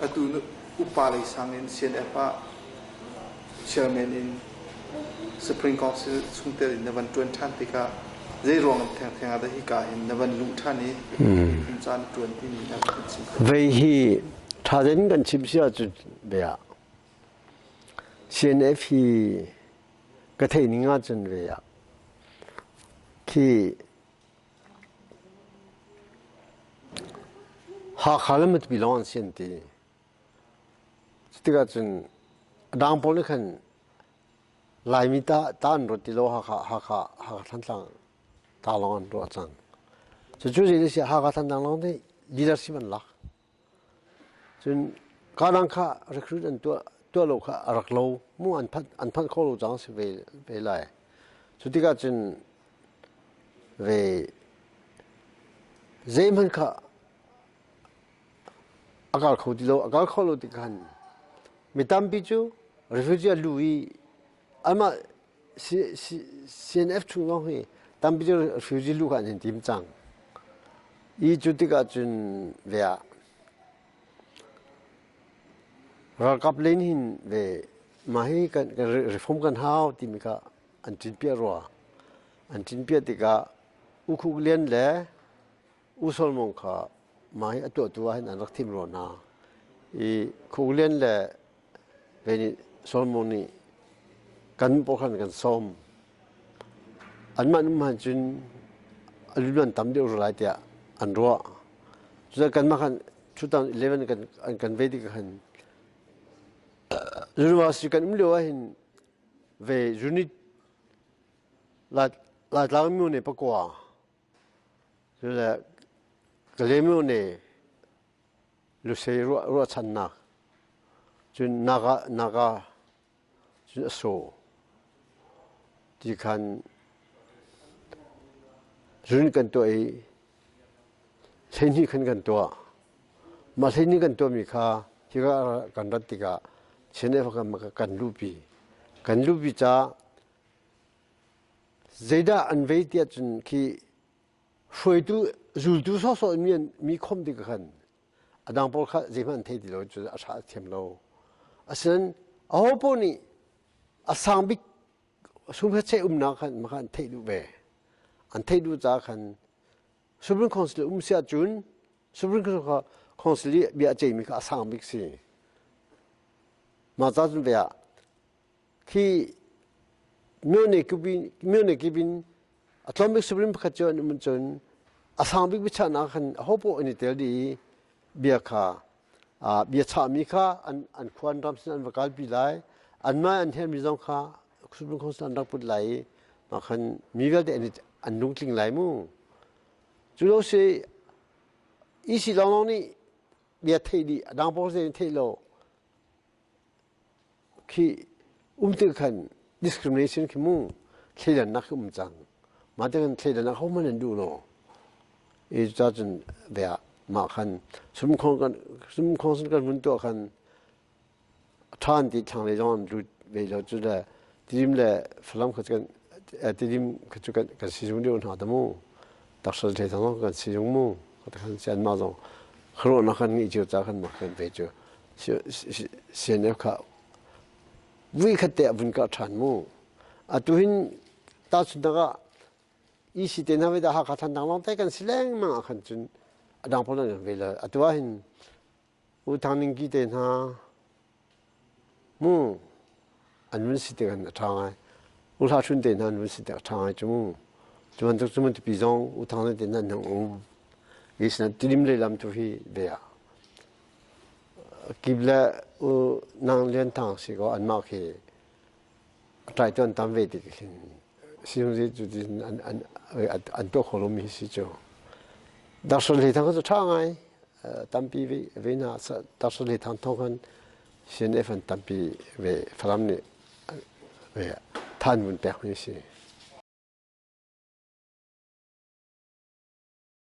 atu upalai sangin CNF chairman in Supreme Council sungter in navan tuan than tika zai rong thang thang ada hi ka in navan lung thani chan tuan tin na vei hi thaden kan chimsia chu bea CNF hi ka thei ninga chun ve ya ki ha khalam belong siente tiga chun dang pol khan lai mi ta tan ro ti lo ha than tang ta long ro chang chu chu ji si ha than tang long de leadership an la chun ka dang kha recruit an to lo kha rak lo mu an phat kho lo jang se ve lai chu tiga chun ve zeman kha agar kho lo ti khan mitam pi chu refugee lui ama CNF chu long he tam pi chu refugee lu kan tim chang I chu ti ka chun vea ra kap len hin ve ma hi kan reform kan hao ti mi ka an tin pia ro an tin pia ti ka u khu len le u sol mong kha ma hi atu tu han an rak thim ro na I khu len le ve ni sol mong ni kan po khan kan som an man chun alunan tam de ro lai tia an ro chu kan ma khan 2011 kan ve di khan university kan umlo hin ve unit la mu ne pa kwa chu la kalemu ne lu se ro chan na chun naga chun so ti khan run kan to ai theni khan kan to ma theni kan to mi kha ti ga kan rat ti ga chene fa ma kan lu bi cha zeda an ve ti chun ki foi tu zul tu so mi khom ti khan adang pol kha zeman thei di lo chu a tha them lo asan ahoponi asang bik sumhe che na khan ma khan thei du be an thei du cha khan Supreme Council sia chun Supreme Council bi a chei mi kha asang bik si ma cha chun be ki mune kibin atomic Supreme kha chon mun chon asang bik bi cha na khan hopo ani tel di bia kha bia cha mi kha an khwan ram sin an vakal bi lai an ma an hem mi jong kha Supreme Council an rak put lai ma khan mi vel de an lung tling lai mu chu lo se I si long ni bia thei di dang po se thei lo ki ti khan discrimination ki mu theilan na khum chang ma de kan theilan na hom man du lo I judge bia ma khan sum khong kan mun to khan than ti chang le jong lu ve lo chu da dim le phlam kha kan dim kha chu kan si jung de na da mu dak so the thang kan si jung mu ka khan sian ma jong khro na khan ni chu cha khan ma khan ve chu CNF kha wi kha te bun ka than mu a tu hin ta chu da ga I si te na ve da ha kha than dang long te kan sileng ma khan chun adang pol na ve la atwa hin u thang ning ki te na mu anun si te kan thang ai u la chun te na anun si te thang ai chu chuan tu chuman pi zong u thang te na nang is na tilim le lam tu hi be ya kibla u nang len thang si go an ma khi trai ton tam ve ti khin siung ji chu an to kholo mi si chu dak so le thang ko thang ai tam pi ve na dak so le thang thong kan CNF an tam pi ve phram ni ve than mun pe ni si